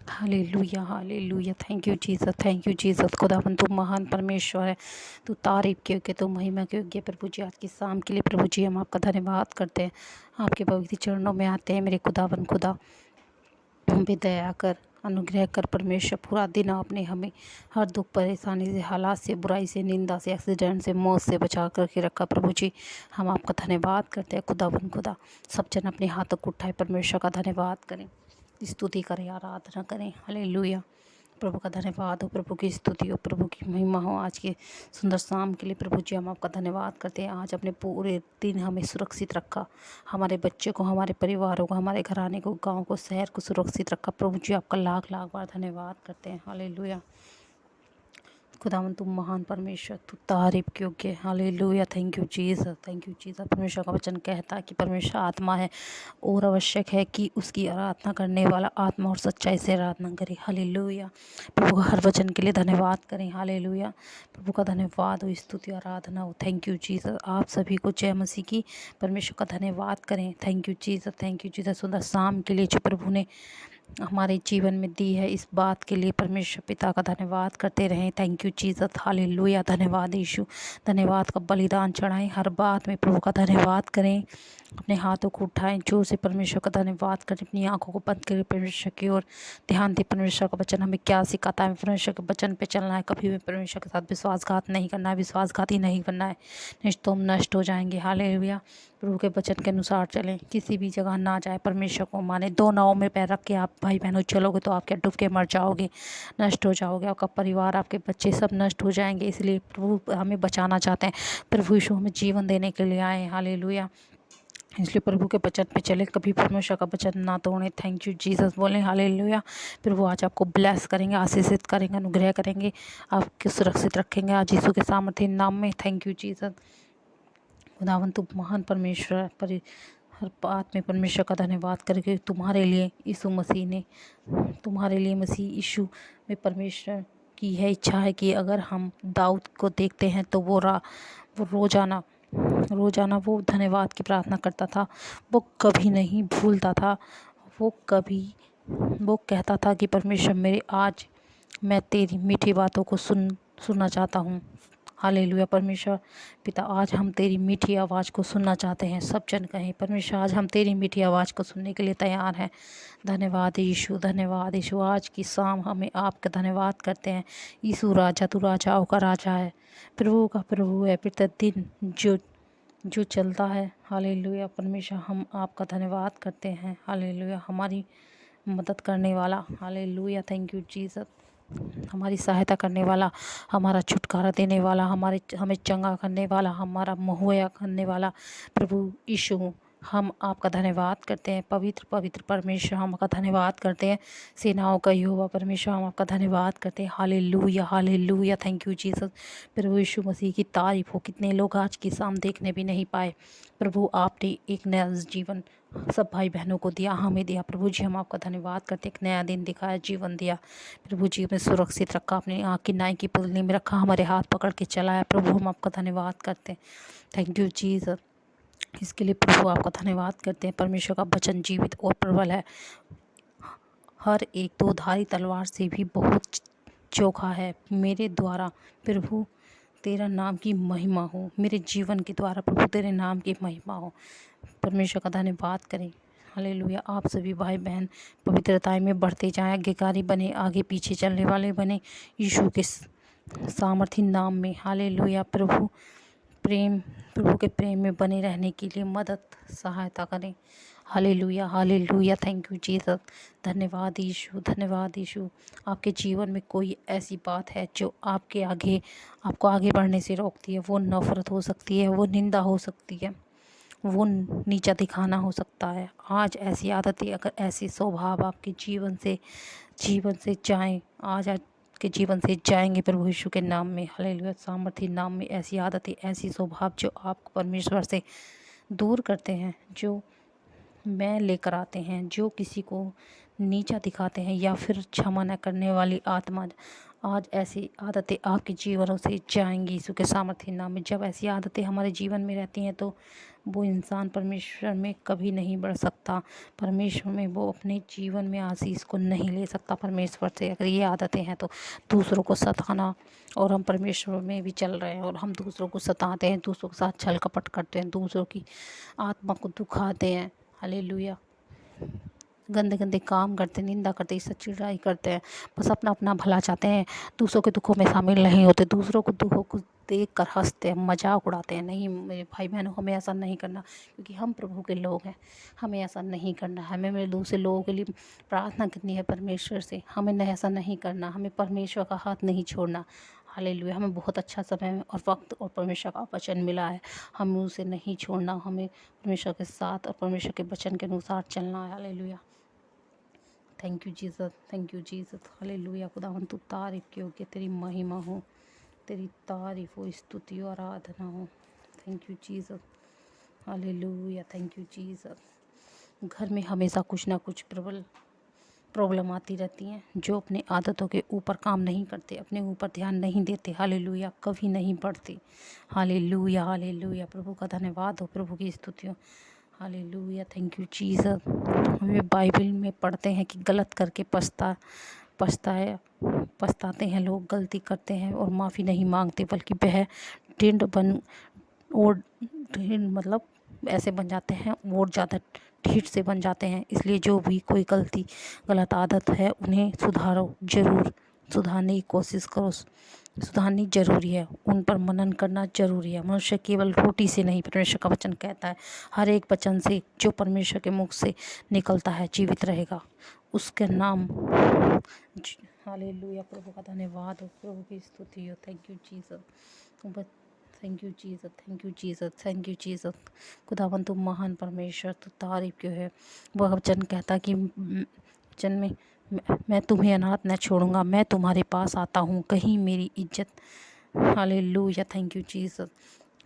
Hallelujah, hallelujah. Thank you Jesus, thank you Jesus. खुदावन तू महान परमेश्वर है, तू तारीफ़ के योग्य, तू महिमा के योग्य। प्रभु जी आज की शाम के लिए प्रभु जी हम आपका धन्यवाद करते हैं, आपके पवित्र चरणों में आते हैं। मेरे खुदावन खुदा हम पे दया कर, अनुग्रह कर परमेश्वर। पूरा दिन आपने हमें हर दुख परेशानी से, हालात से, बुराई से, निंदा से, एक्सीडेंट से, मौत से बचा करके रखा। प्रभु जी हम आपका धन्यवाद करते हैं खुदावन खुदा। सब जन अपने हाथों को उठाए परमेश्वर का धन्यवाद करें, स्तुति करें, आराधना करें। हालेलुया। प्रभु का धन्यवाद हो, प्रभु की स्तुति हो, प्रभु की महिमा हो। आज के सुंदर शाम के लिए प्रभु जी हम आपका धन्यवाद करते हैं। आज अपने पूरे दिन हमें सुरक्षित रखा, हमारे बच्चे को, हमारे परिवारों को, हमारे घराने को, गांव को, शहर को सुरक्षित रखा। प्रभु जी आपका लाख लाख बार धन्यवाद करते हैं। हालेलुया। खुदावन तू महान परमेश्वर, तू तारीफ़ के योग्य है। Hallelujah. Thank you Jesus, thank you Jesus. परमेश्वर का वचन कहता है कि परमेश्वर आत्मा है और आवश्यक है कि उसकी आराधना करने वाला आत्मा और सच्चाई से आराधना करे। हालेलुया। प्रभु का हर वचन के लिए धन्यवाद करें। हालेलुया। प्रभु का धन्यवाद हो, स्तुति आराधना हो। Thank you Jesus. आप सभी को जय मसीह की। परमेश्वर का धन्यवाद करें। Thank you Jesus, thank you Jesus. सुंदर शाम के लिए जो प्रभु ने हमारे जीवन में दी है, इस बात के लिए परमेश्वर पिता का धन्यवाद करते रहें। Thank you Jesus. हालेलुया। धन्यवाद यीशु। धन्यवाद का बलिदान चढ़ाएं, हर बात में प्रभु का धन्यवाद करें। अपने हाथों को उठाएं, जोर से परमेश्वर का धन्यवाद करें। अपनी आंखों को बंद करें, परमेश्वर की ओर ध्यान दें। परमेश्वर का वचन हमें क्या सिखाता है, परमेश्वर के वचन पे चलना है। कभी भी परमेश्वर के साथ विश्वासघात नहीं करना है, विश्वासघाती नहीं बनना है, नहीं तो हम नष्ट हो जाएंगे। हालेलुया। प्रभु के वचन के अनुसार चलें, किसी भी जगह ना जाए, परमेश्वर को माने। दो नावों में पैर रख के आप भाई बहनों चलोगे तो आप क्या डूब के मर जाओगे, नष्ट हो जाओगे। आपका परिवार, आपके बच्चे सब नष्ट हो जाएंगे। इसलिए प्रभु हमें बचाना चाहते हैं। प्रभु यीशु हमें जीवन देने के लिए आए। हालेलुया। इसलिए प्रभु के वचन पे चले, कभी परमेश्वर का वचन ना तोड़ें। थैंक यू जीसस बोलें। हालेलुया। प्रभु आज आपको ब्लेस करेंगे, आशीषित करेंगे, अनुग्रह करेंगे, आपके सुरक्षित रखेंगे आज यीशु के सामर्थ्य नाम में। Thank you Jesus. खुदावन तू महान परमेश्वर है, हर बात में परमेश्वर का धन्यवाद करके तुम्हारे लिए यीशु मसीह ने, तुम्हारे लिए मसीह यीशु में परमेश्वर की है इच्छा है कि अगर हम दाऊद को देखते हैं तो वो रोज़ाना रोज़ाना वो धन्यवाद की प्रार्थना करता था। वो कभी नहीं भूलता था। वो कहता था कि परमेश्वर मेरे, आज मैं तेरी मीठी बातों को सुनना चाहता हूँ। हालेलुया। परमेश्वर पिता आज हम तेरी मीठी आवाज़ को सुनना चाहते हैं। सब जन कहें परमेश्वर आज हम तेरी मीठी आवाज़ को सुनने के लिए तैयार हैं। धन्यवाद यीशु, धन्यवाद यीशु। आज की शाम हमें आपका धन्यवाद करते हैं। यीशु राजा, तू राजाओं का राजा है, प्रभु का प्रभु है, प्रतिदिन जो जो चलता है। हालेलुया। परमेश्वर हम आपका धन्यवाद करते हैं। हालेलुया। हमारी मदद करने वाला, हालेलुया। Thank you Jesus. हमारी सहायता करने वाला, हमारा छुटकारा देने वाला, हमें चंगा करने वाला, हमारा मुहैया करने वाला प्रभु यीशु, हम आपका धन्यवाद करते हैं। पवित्र पवित्र परमेश्वर हम आपका धन्यवाद करते हैं। सेनाओं का यहोवा परमेश्वर हम आपका धन्यवाद करते हैं। Hallelujah, hallelujah. Thank you Jesus. प्रभु यीशु मसीह की तारीफ़ हो। कितने लोग आज की शाम देखने भी नहीं पाए, प्रभु आपने एक नया जीवन सब भाई बहनों को दिया, हमें दिया। प्रभु जी हम आपका धन्यवाद करते, एक नया दिन दिखाया, जीवन दिया। प्रभु जी हमें सुरक्षित रखा, अपनी आँख की नाई की पुतली में रखा, हमारे हाथ पकड़ के चलाया। प्रभु हम आपका धन्यवाद करते हैं। Thank you Jesus. इसके लिए प्रभु आपका धन्यवाद करते हैं। परमेश्वर का वचन जीवित और प्रबल है, हर एक दो धारी तलवार से भी बहुत चोखा है। मेरे द्वारा प्रभु तेरा नाम की महिमा हो, मेरे जीवन के द्वारा प्रभु तेरे नाम की महिमा हो। परमेश्वर का धन्यवाद करें। हालेलुया। आप सभी भाई बहन पवित्रताएं में बढ़ते जाएं, आज्ञाकारी बने, आगे पीछे चलने वाले बने यीशु के सामर्थी नाम में। हालेलुया। प्रभु के प्रेम में बने रहने के लिए मदद, सहायता करें। Hallelujah, hallelujah. Thank you Jesus. धन्यवाद यीशु, धन्यवाद यीशु। आपके जीवन में कोई ऐसी बात है जो आपको आगे बढ़ने से रोकती है, वो नफ़रत हो सकती है, वो निंदा हो सकती है, वो नीचा दिखाना हो सकता है। आज ऐसी आदतें, अगर ऐसे स्वभाव आपके जीवन से जाएं, आज आपके जीवन से जाएंगे प्रभु यीशु के नाम में। हालेलुया। सामर्थी नाम में ऐसी आदतें, ऐसी स्वभाव जो आपको परमेश्वर से दूर करते हैं, जो मैं लेकर आते हैं, जो किसी को नीचा दिखाते हैं या फिर क्षमा न करने वाली आत्मा, आज ऐसी आदतें आपके जीवनों से जाएंगी यीशु के सामर्थ्य नाम में। जब ऐसी आदतें हमारे जीवन में रहती हैं तो वो इंसान परमेश्वर में कभी नहीं बढ़ सकता, परमेश्वर में वो अपने जीवन में आशीष को नहीं ले सकता परमेश्वर से। अगर ये आदतें हैं तो दूसरों को सताना, और हम परमेश्वर में भी चल रहे हैं और हम दूसरों को सताते हैं, दूसरों के साथ छल कपट करते हैं, दूसरों की आत्मा को दुखाते हैं, हालेलुया, गंदे गंदे काम करते, निंदा करते, इससे चिढ़ाई करते हैं, बस अपना अपना भला चाहते हैं, दूसरों के दुखों में शामिल नहीं होते, दूसरों को दुखों को देख कर हंसते हैं, मजाक उड़ाते हैं। नहीं मेरे भाई बहनों, हमें ऐसा नहीं करना, क्योंकि हम प्रभु के लोग हैं। हमें ऐसा नहीं करना, हमें मेरे दूसरे लोगों के लिए प्रार्थना करनी है परमेश्वर से। हमें ऐसा नहीं करना, हमें परमेश्वर का हाथ नहीं छोड़ना। हालेलुया, हमें बहुत अच्छा समय और वक्त और परमेश्वर का वचन मिला है, हमें उसे नहीं छोड़ना, हमें परमेश्वर के साथ और परमेश्वर के वचन के अनुसार चलना है। Hallelujah, thank you Jesus, thank you Jesus, hallelujah. खुदावन तू तारीफ़ की योग्य, तेरी महिमा हो, तेरी तारीफ़ हो, स्तुति और आराधना हो। Thank you Jesus, hallelujah, thank you Jesus. घर में हमेशा कुछ ना कुछ प्रॉब्लम आती रहती हैं, जो अपने आदतों के ऊपर काम नहीं करते, अपने ऊपर ध्यान नहीं देते, हालेलुया, कभी नहीं बढ़ते। हालेलुया, हालेलुया, प्रभु का धन्यवाद हो, प्रभु की स्तुति हो। Hallelujah, thank you Jesus. हमें बाइबल में पढ़ते हैं कि गलत करके पछताते हैं लोग, गलती करते हैं और माफ़ी नहीं मांगते, बल्कि वह ढीठ मतलब ऐसे बन जाते हैं और ज़्यादा ढीठ से बन जाते हैं। इसलिए जो भी कोई गलत आदत है उन्हें सुधारो, ज़रूर सुधारने की कोशिश करो, सुधारनी ज़रूरी है, उन पर मनन करना ज़रूरी है। मनुष्य केवल रोटी से नहीं, परमेश्वर का वचन कहता है, हर एक वचन से जो परमेश्वर के मुख से निकलता है जीवित रहेगा, उसके नाम। हालेलुया, प्रभु का धन्यवाद हो, प्रभु की स्तुति हो। Thank you Jesus, thank you Jesus, thank you Jesus, thank you Jesus. खुदावन तू महान परमेश्वर, तू तारीफ़ क्यों है। वह वचन कहता कि वचन में मैं तुम्हें अनाथ न छोड़ूंगा, मैं तुम्हारे पास आता हूँ, कहीं मेरी इज्जत। Hallelujah, thank you Jesus.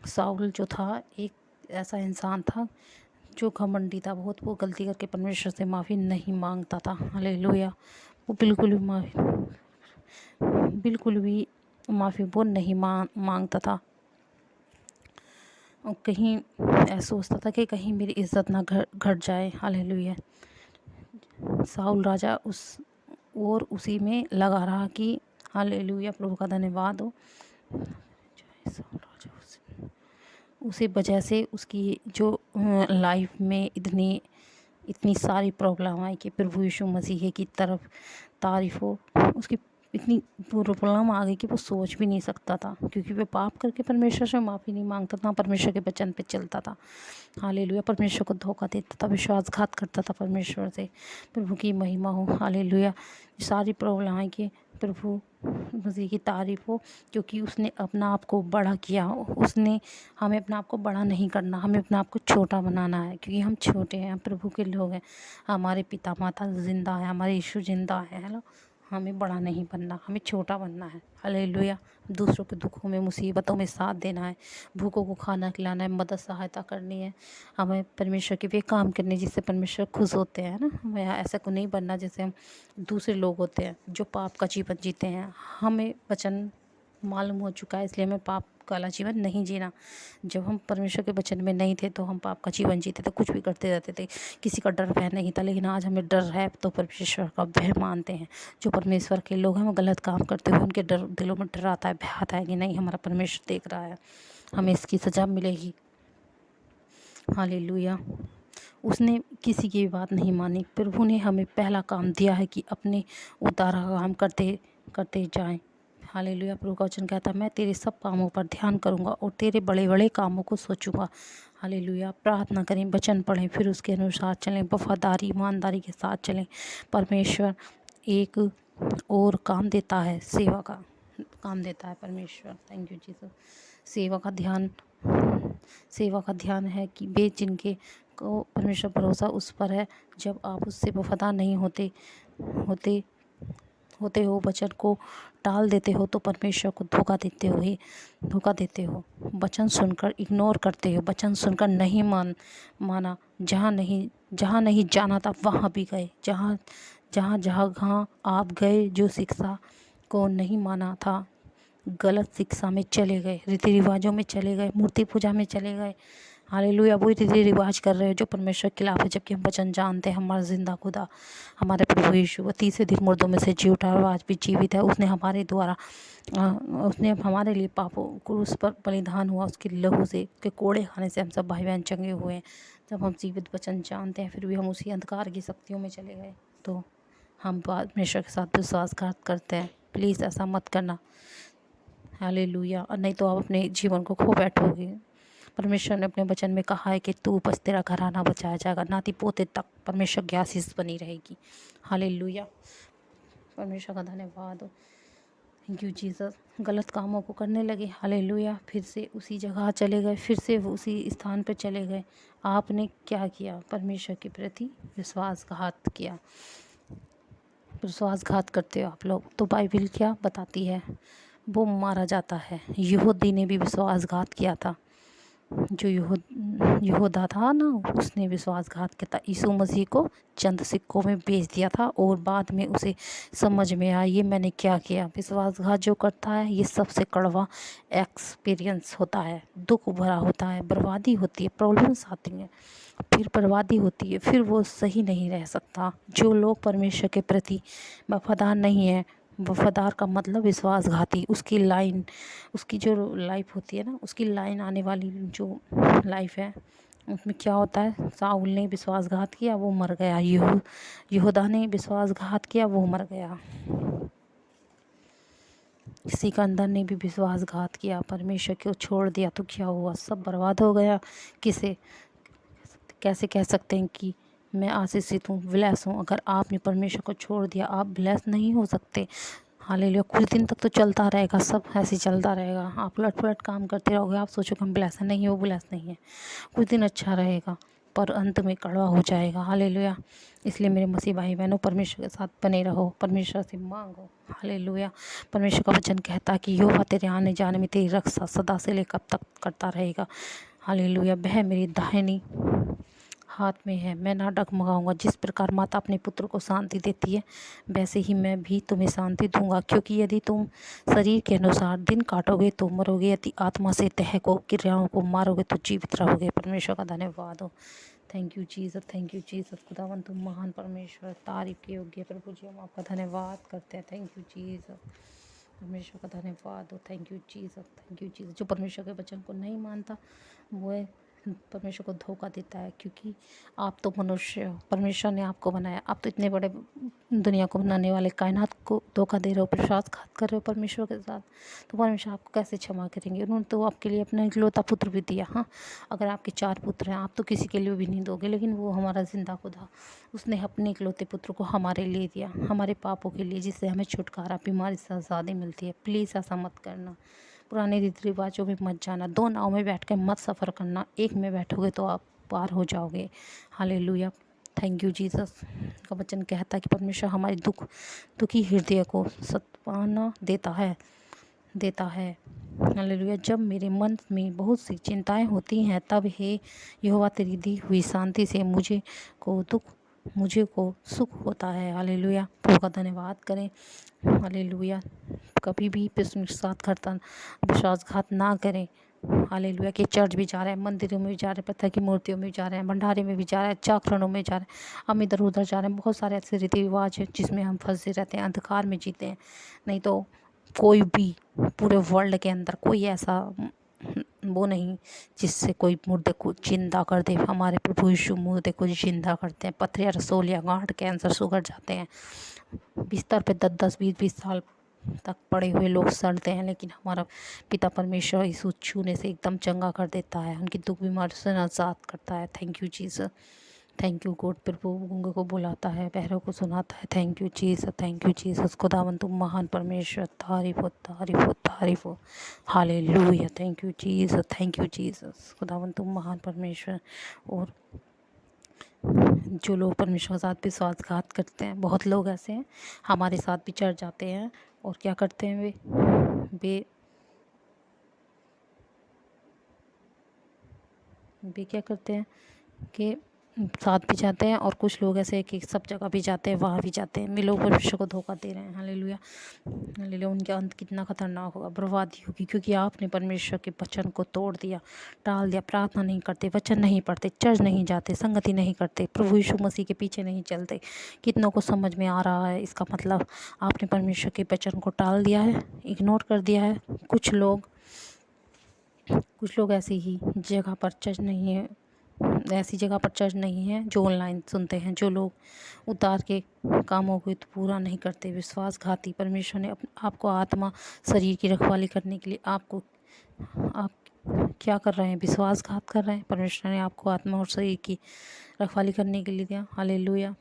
Saul जो था, एक ऐसा इंसान था जो घमंडी था बहुत, वो गलती करके परमेश्वर से माफ़ी नहीं मांगता था। हालेलुया, वो बिल्कुल भी माफ़ी वो नहीं मांगता था, और कहीं ऐसा सोचता था कि कहीं मेरी इज्जत ना घट जाए। हालेलुया, साउल राजा उसी में लगा रहा कि हालेलुया, प्रभु का धन्यवाद हो। साउल राजा उसी वजह से उसकी जो लाइफ में इतनी सारी प्रॉब्लम आई कि प्रभु यीशु मसीह की तरफ तारीफ़ हो, उसकी इतनी प्रॉब्लम आ गई कि वो सोच भी नहीं सकता था, क्योंकि वो पाप करके परमेश्वर से माफ़ी नहीं मांगता था, परमेश्वर के वचन पे चलता था। हालेलुया, परमेश्वर को धोखा देता था, विश्वासघात करता था परमेश्वर से। प्रभु की महिमा हो, हालेलुया। सारी प्रॉब्लम आई कि प्रभु मसीह की तारीफ़ हो, क्योंकि उसने अपना आप को बड़ा किया। उसने हमें अपना आप को बड़ा नहीं करना, हमें अपना आप को छोटा बनाना है, क्योंकि हम छोटे हैं, प्रभु के लोग हैं, हमारे पिता माता जिंदा है, हमारे यीशु जिंदा है। हेलो, हमें बड़ा नहीं बनना, हमें छोटा बनना है। हालेलुया, दूसरों के दुखों में, मुसीबतों में साथ देना है, भूखों को खाना खिलाना है, मदद सहायता करनी है, हमें परमेश्वर के वे काम करने जिससे परमेश्वर खुश होते हैं ना। हमें ऐसा को नहीं बनना जैसे हम दूसरे लोग होते हैं जो पाप का जीवन जीते हैं। हमें वचन मालूम हो चुका है, इसलिए हमें पाप वाला जीवन नहीं जीना। जब हम परमेश्वर के वचन में नहीं थे तो हम पाप का जीवन जीते थे, कुछ भी करते रहते थे, किसी का डर भय नहीं था। लेकिन आज हमें डर है तो परमेश्वर का भय मानते हैं। जो परमेश्वर के लोग हैं वो गलत काम करते हुए उनके दिलों में डर आता है, भय आता है कि नहीं, हमारा परमेश्वर देख रहा है, हमें इसकी सज़ा मिलेगी। हालेलुया, उसने किसी की बात नहीं मानी। प्रभु ने हमें पहला काम दिया है कि अपने उतारा काम करते करते जाएं। हालेलुया, प्रभु का वचन कहता है, मैं तेरे सब कामों पर ध्यान करूंगा और तेरे बड़े बड़े कामों को सोचूंगा। हालेलुया, प्रार्थना करें, वचन पढ़ें, फिर उसके अनुसार चलें, वफादारी ईमानदारी के साथ चलें। परमेश्वर एक और काम देता है, सेवा का काम देता है परमेश्वर। Thank you Jesus. सेवा का ध्यान है कि वे जिनके को परमेश्वर भरोसा उस पर है, जब आप उससे वफादार नहीं होते हो, वचन को टाल देते हो, तो परमेश्वर को धोखा देते हो। वचन सुनकर इग्नोर करते हो, वचन सुनकर नहीं माना, जहाँ नहीं जहाँ नहीं जाना था वहाँ भी गए, जहाँ जहाँ जहाँ आप गए, जो शिक्षा को नहीं माना था, गलत शिक्षा में चले गए, रीति रिवाजों में चले गए, मूर्ति पूजा में चले गए। हालेलुया। वही रीति रिवाज कर रहे हैं जो परमेश्वर के खिलाफ है, जबकि हम वचन जानते हैं हमारा जिंदा खुदा, हमारे प्रभु यीशु वो तीसरे दिन मुर्दों में से जी उठा और आज भी जीवित है। उसने हमारे द्वारा उसने हमारे लिए पापों क्रूस पर बलिदान हुआ, उसके लहू से, के कोड़े खाने से हम सब भाई बहन चंगे हुए हैं। जब हम जीवित वचन जानते हैं फिर भी हम उसी अंधकार की शक्तियों में चले गए तो हम परमेश्वर के साथ विश्वासघात करते हैं। प्लीज़ ऐसा मत करना। हालेलुया। और नहीं तो आप अपने जीवन को खो बैठोगे। परमेश्वर ने अपने वचन में कहा है कि तू बस, तेरा घराना बचाया जाएगा, नाती पोते तक परमेश्वर की आशीष बनी रहेगी। हालेलुया। परमेश्वर का धन्यवाद हो। Thank you Jesus. गलत कामों को करने लगे। हालेलुया। फिर से उसी जगह चले गए, फिर से उसी स्थान पर चले गए। आपने क्या किया? परमेश्वर के प्रति विश्वासघात किया। विश्वासघात करते हो आप लोग, तो बाइबल क्या बताती है? वो मारा जाता है। यहूदी ने भी विश्वासघात किया था। जो यहूदा था ना, उसने विश्वासघात किया था, यीशु मसीह को चंद सिक्कों में बेच दिया था और बाद में उसे समझ में आया ये मैंने क्या किया। विश्वासघात जो करता है ये सबसे कड़वा एक्सपीरियंस होता है, दुख भरा होता है, बर्बादी होती है, प्रॉब्लम्स आती हैं, फिर बर्बादी होती है, फिर वो सही नहीं रह सकता। जो लोग परमेश्वर के प्रति वफादार नहीं है, वफादार का मतलब विश्वासघाती, उसकी लाइन, उसकी जो लाइफ होती है ना, उसकी लाइन आने वाली जो लाइफ है उसमें क्या होता है? साउल ने विश्वासघात किया, वो मर गया। यहूदा ने विश्वासघात किया, वो मर गया। सिकंदर ने भी विश्वासघात किया, परमेश्वर को छोड़ दिया, तो क्या हुआ? सब बर्बाद हो गया। किसे कैसे कह सकते हैं कि मैं आशीषित हूँ, ब्लेस हूँ? अगर आपने परमेश्वर को छोड़ दिया, आप ब्लेस नहीं हो सकते। हालेलुया। कुछ दिन तक तो चलता रहेगा, सब ऐसे ही चलता रहेगा। आप उलट पुलट काम करते रहोगे, आप सोचोगे हम ब्लेस है, नहीं, वो ब्लेस नहीं है। कुछ दिन अच्छा रहेगा पर अंत में कड़वा हो जाएगा। हालेलुया। इसलिए मेरे मसीह भाई बहनों, परमेश्वर के साथ बने रहो, परमेश्वर से मांगो। हालेलुया। परमेश्वर का वचन कहता है कि यहोवा तेरे आने जाने में तेरी रक्षा सदा से लेकर कब तक करता रहेगा। हालेलुया। वह मेरी दाहिनी हाथ में है, मैं ना डगमगाऊंगा। जिस प्रकार माता अपने पुत्र को शांति देती है, वैसे ही मैं भी तुम्हें शांति दूंगा। क्योंकि यदि तुम शरीर के अनुसार दिन काटोगे तो मरोगे, यदि आत्मा से तह को, क्रियाओं को मारोगे तो जीवित रहोगे। परमेश्वर का धन्यवाद हो। Thank you Jesus, thank you Jesus. खुदावन तुम महान परमेश्वर, तारीफ के योग्य प्रभु जी, हम आपका धन्यवाद करते हैं। Thank you Jesus. परमेश्वर का धन्यवाद हो। Thank you Jesus, thank you Jesus. जो परमेश्वर के वचन को नहीं मानता वो परमेश्वर को धोखा देता है, क्योंकि आप तो मनुष्य हो, परमेश्वर ने आपको बनाया। आप तो इतने बड़े दुनिया को बनाने वाले कायनात को धोखा दे रहे हो, विश्वासघात कर रहे हो परमेश्वर के साथ, तो परमेश्वर आपको कैसे क्षमा करेंगे? उन्होंने तो आपके लिए अपना इकलौता पुत्र भी दिया। हाँ, अगर आपके 4 पुत्र हैं, आप तो किसी के लिए भी नहीं दोगे, लेकिन वो हमारा जिंदा खुदा, उसने अपने इकलौते पुत्र को हमारे लिए दिया, हमारे पापों के लिए, जिससे हमें छुटकारा, बीमारी से आज़ादी मिलती है। प्लीज़ ऐसा मत करना, पुराने रीति रिवाजों में मत जाना, 2 नाव में बैठ कर मत सफ़र करना। एक में बैठोगे तो आप पार हो जाओगे। हालेलुया। Thank you Jesus. का वचन कहता है कि परमेश्वर हमारे दुखी हृदय को सत्पाना देता है। हालेलुया। जब मेरे मन में बहुत सी चिंताएं होती हैं, तब हे यहोवा तेरी दी हुई शांति से मुझे को सुख होता है। हालेलुया। प्रभु का धन्यवाद करें। हालेलुया। कभी भी विश्वासघात ना करें। हालेलुया। कि चर्च भी जा रहे हैं, मंदिरों में भी जा रहे हैं, पत्थर की मूर्तियों में भी जा रहे हैं, भंडारे में भी जा रहे हैं, जागरणों में जा रहे हैं, हम इधर उधर जा रहे हैं। बहुत सारे ऐसे रीति रिवाज हैं जिसमें हम फंसे रहते हैं, अंधकार में जीते हैं। नहीं तो कोई भी पूरे वर्ल्ड के अंदर कोई ऐसा वो नहीं जिससे कोई मुर्दे को जिंदा कर दे। हमारे प्रभु यीशु मुर्दे को जिंदा करते हैं। पथरिया, रसोलिया, गांठ, कैंसर, शुगर जाते हैं। बिस्तर पे 10-10, 20-20 साल तक पड़े हुए लोग सड़ते हैं, लेकिन हमारा पिता परमेश्वर यीशु छूने से एकदम चंगा कर देता है, उनकी दुख बीमारी से आज़ाद करता है। Thank you Jesus, thank you God. प्रभु गूंगे को बुलाता है, बहरों को सुनाता है। Thank you Jesus, thank you Jesus. खुदावन तुम महान परमेश्वर, तारीफ हो, तारीफ हो, तारीफ हो। Hallelujah. Thank you Jesus, thank you Jesus. खुदावन तुम महान परमेश्वर। और जो लोग परमेश्वर के साथ विश्वासघात करते हैं, बहुत लोग ऐसे हैं हमारे साथ भी चढ़ जाते हैं, और क्या करते हैं वे क्या करते हैं कि साथ भी जाते हैं और कुछ लोग ऐसे हैं कि सब जगह भी जाते हैं, वहाँ भी जाते हैं, लोग परमेश्वर को धोखा दे रहे हैं। Hallelujah, hallelujah. उनके अंत कितना खतरनाक होगा, बर्बादी होगी, क्योंकि आपने परमेश्वर के वचन को तोड़ दिया, टाल दिया, प्रार्थना नहीं करते, वचन नहीं पढ़ते, चर्च नहीं जाते, संगति नहीं करते, प्रभु यीशु मसीह के पीछे नहीं चलते। कितनों को समझ में आ रहा है इसका मतलब? आपने परमेश्वर के वचन को टाल दिया है, इग्नोर कर दिया है। कुछ लोग ऐसी ही जगह पर चर्च नहीं है, ऐसी जगह पर चर्च नहीं है जो ऑनलाइन सुनते हैं, जो लोग उतार के कामों को तो पूरा नहीं करते, विश्वासघाती। परमेश्वर ने आपको आत्मा शरीर की रखवाली करने के लिए आप क्या कर रहे हैं? विश्वासघात कर रहे हैं। परमेश्वर ने आपको आत्मा और शरीर की रखवाली करने के लिए दिया। हालेलुया।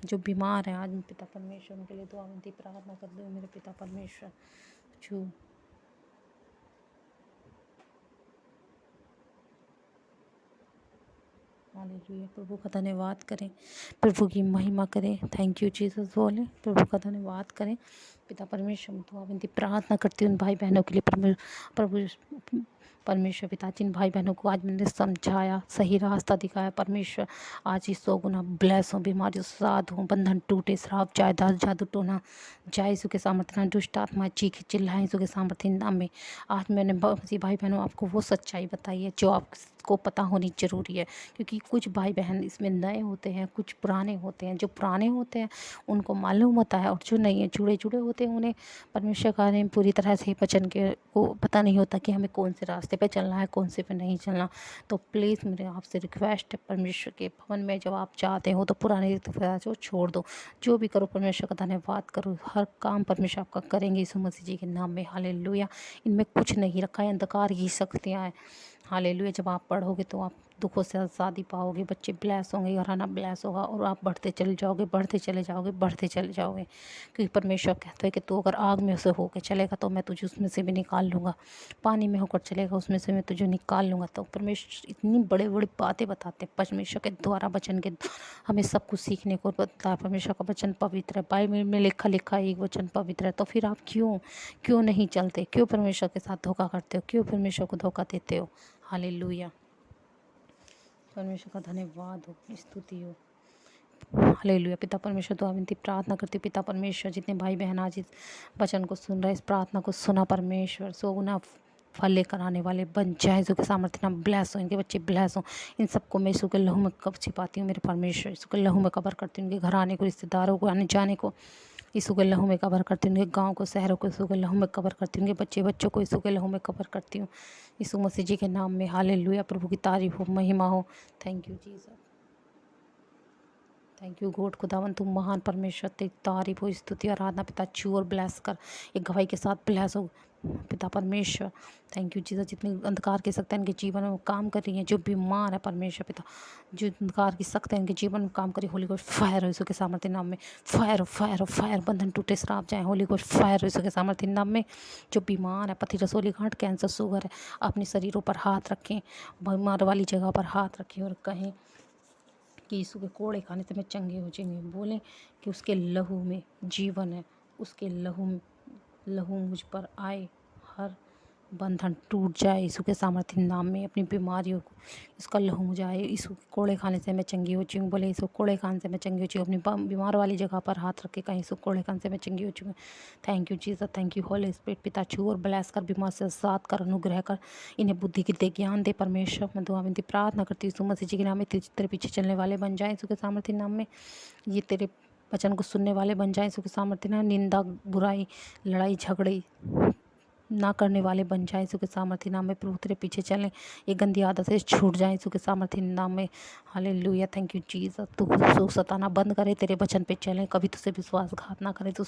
जो बीमार है आज मैं पिता परमेश्वर उनके लिए दुआ विनती प्रार्थना कर दूँ। मेरे पिता परमेश्वर छू हालेलुया। प्रभु का धन्यवाद करें, प्रभु की महिमा करें। थैंक यू जीसस बोले, प्रभु का धन्यवाद करें। पिता परमेश्वर में दुआ विनती प्रार्थना करती हूँ उन भाई बहनों के लिए। प्रभु परमेश्वर पिता, जिन भाई बहनों को आज मैंने समझाया, सही रास्ता दिखाया, परमेश्वर आज ही 100 गुना ब्लेस हो, बीमारियों से आज़ाद हो, बंधन टूटे, श्राप जायदाद जादू टोना जाए यीशु के सामर्थ्य नाम, दुष्ट आत्मा चीखे चिल्लाएं यीशु के सामर्थ्य नाम में। आज मैंने भाई बहनों आपको वो सच्चाई बताई है जो आपको पता होनी जरूरी है, क्योंकि कुछ भाई बहन इसमें नए होते हैं, कुछ पुराने होते हैं। जो पुराने होते हैं उनको मालूम होता है, और जो नहीं है, जुड़े होते हैं, उन्हें परमेश्वर का ने पूरी तरह से वचन के को पता नहीं होता कि हमें कौन से रास्ते पे चलना है, कौन से पे नहीं चलना। तो प्लीज़ मेरे आपसे रिक्वेस्ट है, परमेश्वर के भवन में जब आप जाते हो तो पुराने रीति को छोड़ दो। जो भी करो परमेश्वर का धन्यवाद करो, हर काम परमेश्वर आपका करेंगे यीशु मसीह जी के नाम में। हालेलुया। इनमें कुछ नहीं रखा है, अंधकार की शक्तियाँ हैं। हालेलुया। जब आप पढ़ोगे तो आप दुखों से आज़ादी पाओगे, बच्चे ब्लेस होंगे, घराना ब्लेस होगा, और आप बढ़ते चले जाओगे, बढ़ते चले जाओगे, बढ़ते चले जाओगे। क्योंकि परमेश्वर कहता है कि तू अगर आग में से होकर चलेगा तो मैं तुझे उसमें से भी निकाल लूँगा, पानी में होकर चलेगा उसमें से मैं तुझे निकाल लूँगा। तो परमेश्वर इतनी बड़े बड़ी बातें बताते हैं परमेश्वर के द्वारा, वचन के हमें सब कुछ सीखने को पता है। परमेश्वर का वचन पवित्र है, बाइबल में लिखा एक वचन पवित्र है। तो फिर आप क्यों नहीं चलते? क्यों परमेश्वर के साथ धोखा करते हो? क्यों परमेश्वर को धोखा देते हो? हालेलुया। परमेश्वर का धन्यवाद हो, स्तुति हो। हालेलुया। पिता परमेश्वर दुआ विनती प्रार्थना करती हूँ। पिता परमेश्वर, जितने भाई बहन आज इस वचन को सुन रहे, इस प्रार्थना को सुना, परमेश्वर 100 गुना फल लेकर आने वाले बन जाए यीशु के सामर्थ्य नाम। ब्लेस हो, इनके बच्चे ब्लेस हो। इन सबको मैं यीशु के लहू में कब छिपाती हूँ मेरे परमेश्वर, यीशु के लहू में कवर करती हूँ। उनके घर आने को, रिश्तेदारों को आने जाने को यीशु के लहू में कवर करती हूँ। उनके गाँव को, शहरों को यीशु के लहू में कवर करती हूँ। उनके बच्चों को यीशु के लहू में कवर करती हूँ, यीशु मसीह जी के नाम में। हालेलुया। प्रभु की तारीफ हो, महिमा हो। Thank you Jesus, thank you God. खुदावन तुम महान परमेश्वर, तेरी तारीफ हो, स्तुति आराधना पिता छू और ब्लेस कर, एक गवाही के साथ ब्लेस हो पिता परमेश्वर। Thank you Jesus. जितने अंधकार की शक्ति इनके जीवन में काम कर रही हैं, जो बीमार है परमेश्वर पिता, जो अंधकार की शक्ति इनके जीवन में काम करी, होली गोस्ट फायर हो यीशु के सामर्थ्य नाम में। फायर हो, फायर हो, फायर। बंधन टूटे, श्राप जाए, होली गोस्ट फायर हो यीशु के सामर्थ्य नाम में। जो बीमार है, पथरी, रसोली गांठ, कैंसर, शुगर है, अपने शरीरों पर हाथ रखें, बीमार वाली जगह पर हाथ रखें और कहें कि यीशु के कोड़े खाने से मैं चंगे हो जाएंगे। बोलें कि उसके लहू में जीवन है, उसके लहू मुझ पर आए, हर बंधन टूट जाए यीशु के सामर्थ्य नाम में। अपनी बीमारियों को इसका लहू मुझे आए, यीशु के कोड़े खाने से मैं चंगी हो चुकी हूँ। बोले यीशु कोड़े खाने से मैं चंगी हो चुकी हूँ। अपनी बीमार वाली जगह पर हाथ रख के कहीं यीशु कोड़े खाने से मैं चंगी हो चुकी हूँ। Thank you Jesus, thank you Holi spirit. पिता छू और ब्लेस कर, बीमार से साथ कर, अनुग्रह कर, इन्हें बुद्धि की दे, ज्ञान दे परमेश्वर। मैं दुआ विनती प्रार्थना करती हूँ यीशु मसीह जी के नाम में। तेरे पीछे चलने वाले बन जाए यीशु के सामर्थ्य नाम में। ये तेरे वचन को सुनने वाले बन जाए यीशु के सामर्थ्य नाम। निंदा, बुराई, लड़ाई झगड़े ना करने वाले बन जाए यीशु के सामर्थ्य नाम में। प्रभु तेरे पीछे चलें, ये गंदी आदत से छूट जाए यीशु के सामर्थ्य नाम में। हालेलुया। Thank you Jesus. तू सताना बंद करे, तेरे वचन पे चलें, कभी तुझसे विश्वासघात ना करें। तो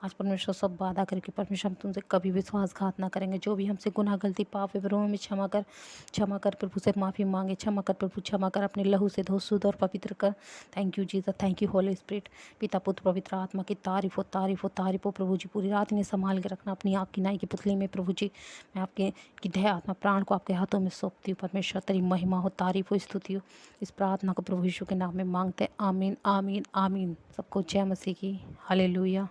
आज परमेश्वर सब वादा करे कि परमेश्वर हम तुमसे कभी विश्वासघात ना करेंगे। जो भी हमसे गुनाह गलती पाप विवरों में क्षमा कर, प्रभु से माफ़ी मांगे, क्षमा कर प्रभु, क्षमा कर, अपने लहू से धो, शुद्ध और पवित्र कर। Thank you Jesus, thank you Holi spirit. पिता पुत्र पवित्र आत्मा की तारीफ हो, तारीफ हो, तारीफ हो। प्रभु जी पूरी रात इन्हें संभाल के रखना अपनी आँख की नाई की पुतली में। प्रभु जी मैं आपके की देह आत्मा प्राण को आपके हाथों में सौंपती हूँ। परमेश्वर तेरी महिमा हो, तारीफ हो, स्तुति हो। इस प्रार्थना को प्रभु यीशु के नाम में मांगते हैं। आमीन, आमीन, आमीन। सबको जय मसीह की। हालेलुया।